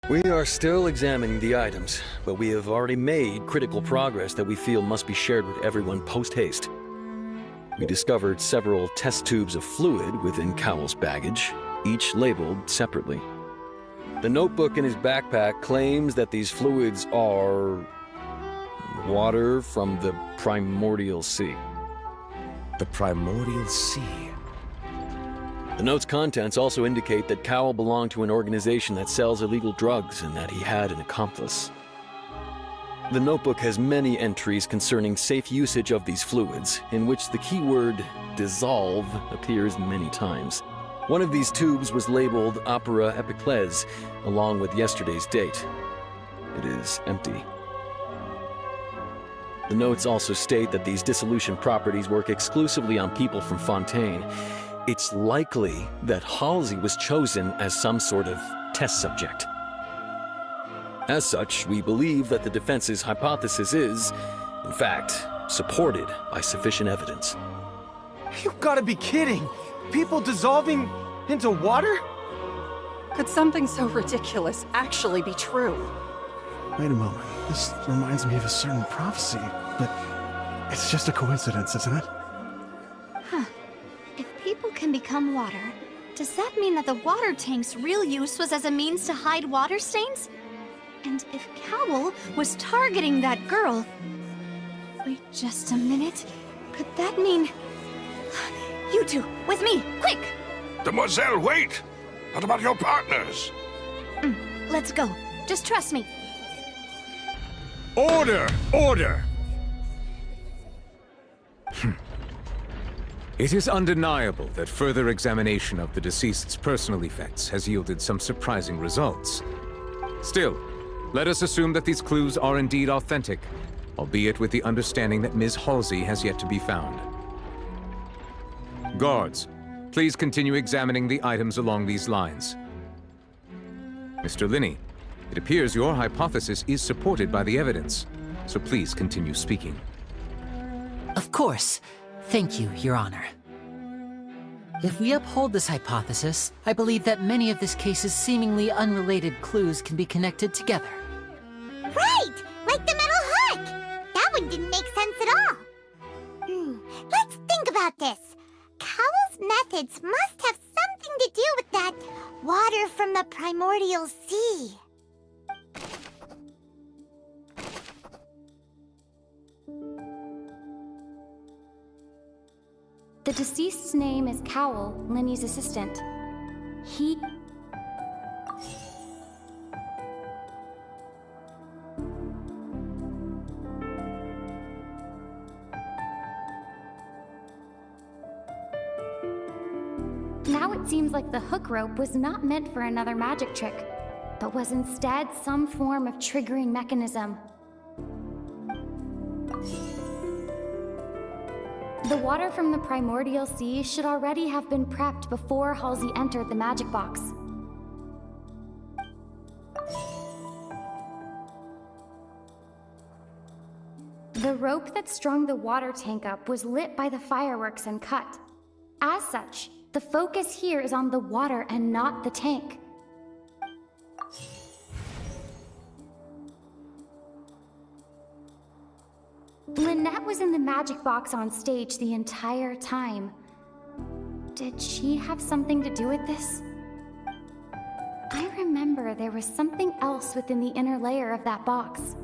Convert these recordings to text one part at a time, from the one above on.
We are still examining the items, but we have already made critical progress that we feel must be shared with everyone post-haste. We discovered several test tubes of fluid within Cowell's baggage, each labeled separately. The notebook in his backpack claims that these fluids are water from the primordial sea. The primordial sea? The note's contents also indicate that Cowell belonged to an organization that sells illegal drugs and that he had an accomplice. The notebook has many entries concerning safe usage of these fluids, in which the keyword dissolve appears many times. One of these tubes was labeled Opera Epiclese, along with yesterday's date. It is empty. The notes also state that these dissolution properties work exclusively on people from Fontain. It's likely that Halsey was chosen as some sort of test subject. As such, we believe that the defense's hypothesis is, in fact, supported by sufficient evidence. You've got to be kidding! People dissolving into water? Could something so ridiculous actually be true? Wait a moment. This reminds me of a certain prophecy, but it's just a coincidence, isn't it? Huh. If people can become water, does that mean that the water tank's real use was as a means to hide water stains? And if Cowell was targeting that girl... Wait just a minute. Could that mean... You two, with me, quick! Demoiselle, wait! What about your partners? Let's go. Just trust me. Order! Order! It is undeniable that further examination of the deceased's personal effects has yielded some surprising results. Still, let us assume that these clues are indeed authentic, albeit with the understanding that Ms. Halsey has yet to be found. Guards, please continue examining the items along these lines. Mr. Linney, it appears your hypothesis is supported by the evidence, so please continue speaking. Of course. Thank you, Your Honor. If we uphold this hypothesis, I believe that many of this case's seemingly unrelated clues can be connected together. Right! Like the metal hook! That one didn't make sense at all. Let's think about this. Cowell's methods must have something to do with that water from the primordial sea. The deceased's name is Cowell, Linney's assistant. He... Now it seems like the hook rope was not meant for another magic trick, but was instead some form of triggering mechanism. The water from the primordial sea should already have been prepped before Halsey entered the magic box. The rope that strung the water tank up was lit by the fireworks and cut. As such, the focus here is on the water and not the tank. Lynette was in the magic box on stage the entire time. Did she have something to do with this? I remember there was something else within the inner layer of that box.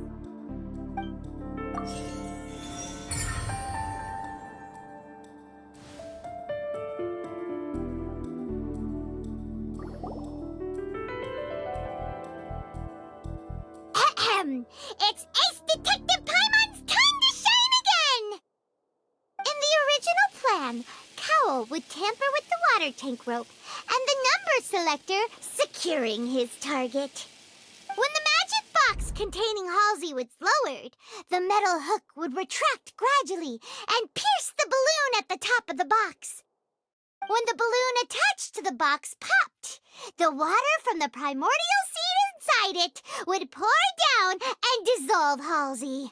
It's Ace Detective Paimon's time to shine again! In the original plan, Cowell would tamper with the water tank rope and the number selector securing his target. When the magic box containing Halsey was lowered, the metal hook would retract gradually and pierce the balloon at the top of the box. When the balloon attached to the box popped, the water from the primordial seed inside it would pour down and dissolve Halsey.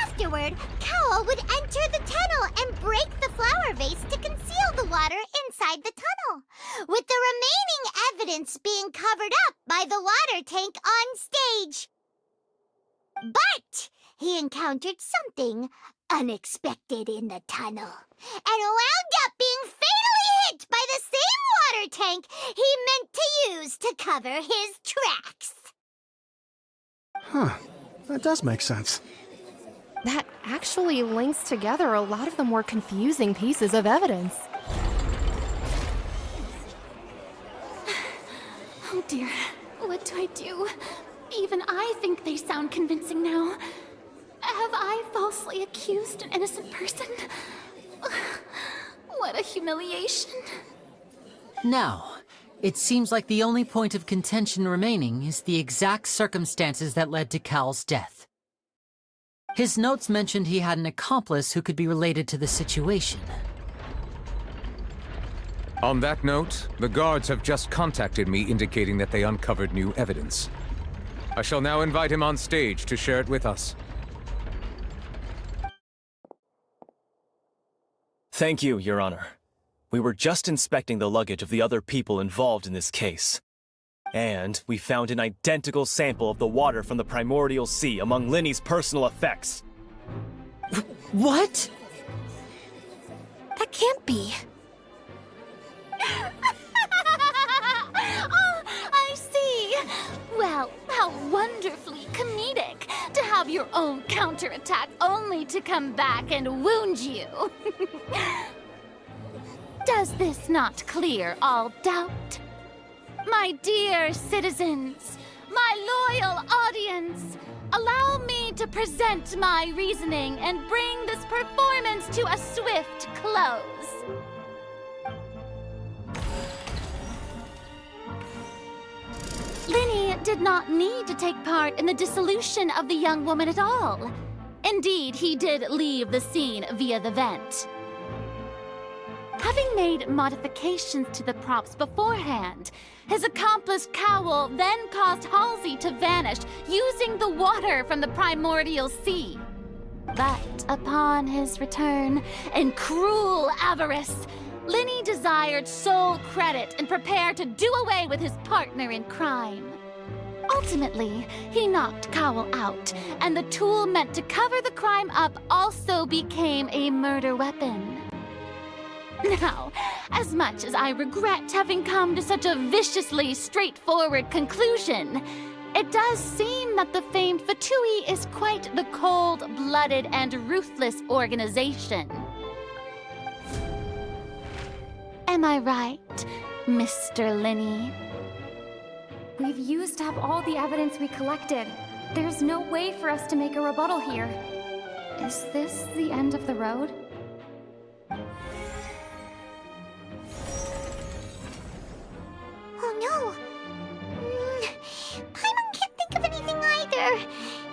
Afterward, Cowell would enter the tunnel and break the flower vase to conceal the water inside the tunnel, with the remaining evidence being covered up by the water tank on stage. But he encountered something unexpected in the tunnel, and wound up being fatally hit by the same water tank he meant to use to cover his tracks. Huh. That does make sense. That actually links together a lot of the more confusing pieces of evidence. Oh dear, what do I do? Even I think they sound convincing now. Have I falsely accused an innocent person? What a humiliation. Now, it seems like the only point of contention remaining is the exact circumstances that led to Cal's death. His notes mentioned he had an accomplice who could be related to the situation. On that note, the guards have just contacted me indicating that they uncovered new evidence. I shall now invite him on stage to share it with us. Thank you, Your Honor. We were just inspecting the luggage of the other people involved in this case. And we found an identical sample of the water from the primordial sea among Linny's personal effects. What? That can't be. Oh, I see. Well, how wonderfully comedic to have your own counterattack only to come back and wound you. Does this not clear all doubt? My dear citizens, my loyal audience, allow me to present my reasoning and bring this performance to a swift close. Linny did not need to take part in the dissolution of the young woman at all. Indeed, he did leave the scene via the vent. Having made modifications to the props beforehand, his accomplice Cowell then caused Halsey to vanish using the water from the primordial sea. But upon his return, in cruel avarice, Linny desired sole credit and prepared to do away with his partner in crime. Ultimately, he knocked Cowell out, and the tool meant to cover the crime up also became a murder weapon. Now, as much as I regret having come to such a viciously straightforward conclusion, it does seem that the famed Fatui is quite the cold-blooded and ruthless organization. Am I right, Mr. Linny? We've used up all the evidence we collected. There's no way for us to make a rebuttal here. Is this the end of the road? Oh no! Paimon can't think of anything either.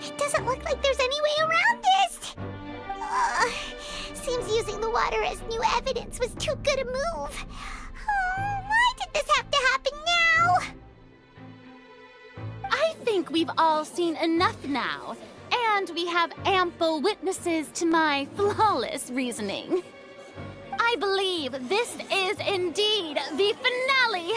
It doesn't look like there's any way around this. Seems using the water as new evidence was too good a move. Why did this have to happen now? I think we've all seen enough now, and we have ample witnesses to my flawless reasoning. I believe this is indeed the finale.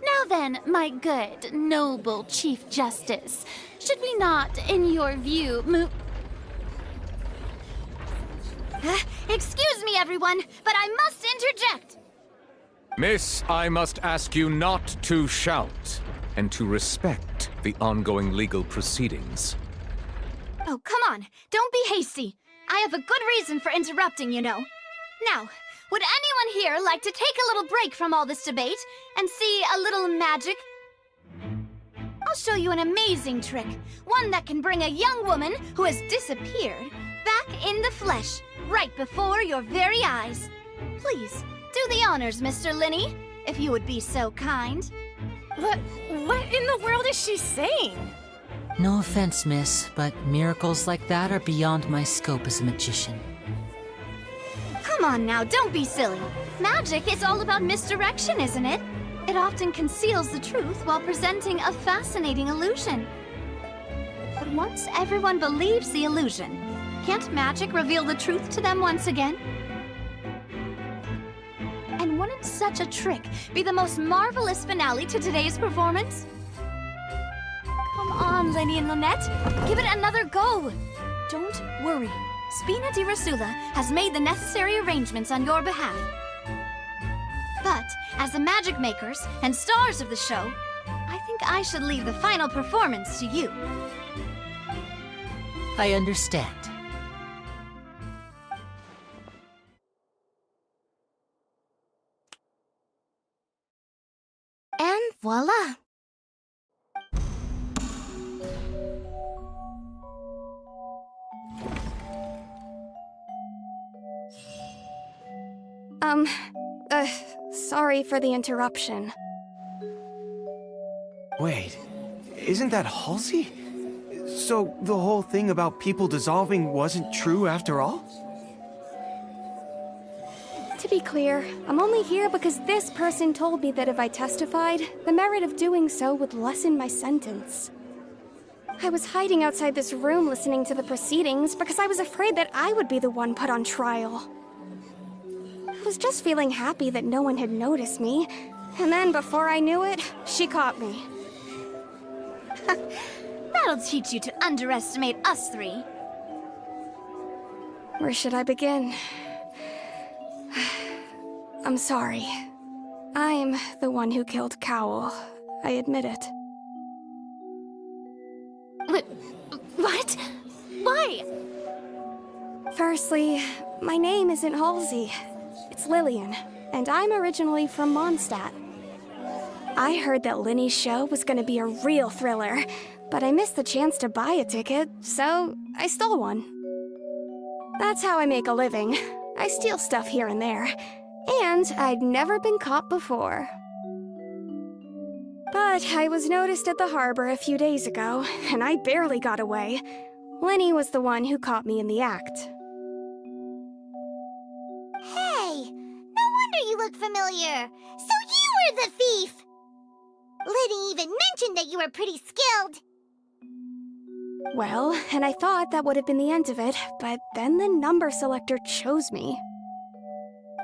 Now then, my good, noble Chief Justice, should we not, in your view, move... Excuse me, everyone, but I must interject. Miss, I must ask you not to shout, and to respect the ongoing legal proceedings. Oh, come on. Don't be hasty. I have a good reason for interrupting, you know. Now, would anyone here like to take a little break from all this debate and see a little magic? I'll show you an amazing trick. One that can bring a young woman who has disappeared back in the flesh, right before your very eyes. Please, do the honors, Mr. Linny, if you would be so kind. What in the world is she saying? No offense, miss, but miracles like that are beyond my scope as a magician. Come on now, don't be silly. Magic is all about misdirection, isn't it? It often conceals the truth while presenting a fascinating illusion. But once everyone believes the illusion, Can't magic reveal the truth to them once again? And wouldn't such a trick be the most marvelous finale to today's performance? Come on, Lenny and Lynette. Give it another go. Don't worry. Spina di Rasula has made the necessary arrangements on your behalf. But, as the magic makers and stars of the show, I think I should leave the final performance to you. I understand. And voila! Sorry for the interruption. Wait, isn't that Halsey? So the whole thing about people dissolving wasn't true after all? To be clear, I'm only here because this person told me that if I testified, the merit of doing so would lessen my sentence. I was hiding outside this room listening to the proceedings because I was afraid that I would be the one put on trial. I was just feeling happy that no one had noticed me, and then before I knew it, she caught me. That'll teach you to underestimate us three. Where should I begin? I'm sorry. I'm the one who killed Cowl. I admit it. What? Why? Firstly, my name isn't Halsey. It's Lillian, and I'm originally from Mondstadt. I heard that Linny's show was gonna be a real thriller, but I missed the chance to buy a ticket, so I stole one. That's how I make a living. I steal stuff here and there, and I'd never been caught before. But I was noticed at the harbor a few days ago, and I barely got away. Lenny was the one who caught me in the act. Hey, no wonder you look familiar. So you were the thief! Liddy even mentioned that you were pretty skilled. Well, and I thought that would have been the end of it, but then the number selector chose me.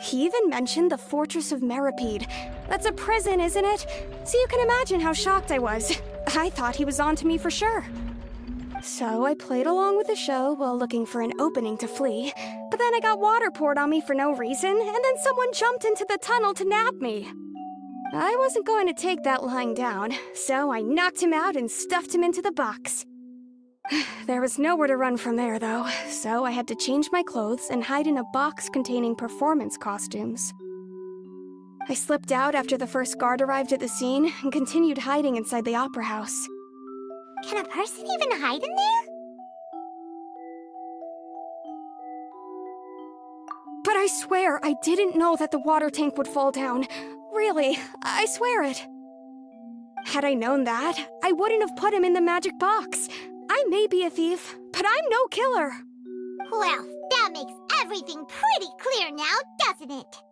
He even mentioned the Fortress of Meripede. That's a prison, isn't it? So you can imagine how shocked I was. I thought he was onto me for sure. So I played along with the show while looking for an opening to flee, but then I got water poured on me for no reason, and then someone jumped into the tunnel to nab me. I wasn't going to take that lying down, so I knocked him out and stuffed him into the box. There was nowhere to run from there, though, so I had to change my clothes and hide in a box containing performance costumes. I slipped out after the first guard arrived at the scene and continued hiding inside the opera house. Can a person even hide in there? But I swear I didn't know that the water tank would fall down. Really, I swear it. Had I known that, I wouldn't have put him in the magic box. I may be a thief, but I'm no killer. Well, that makes everything pretty clear now, doesn't it?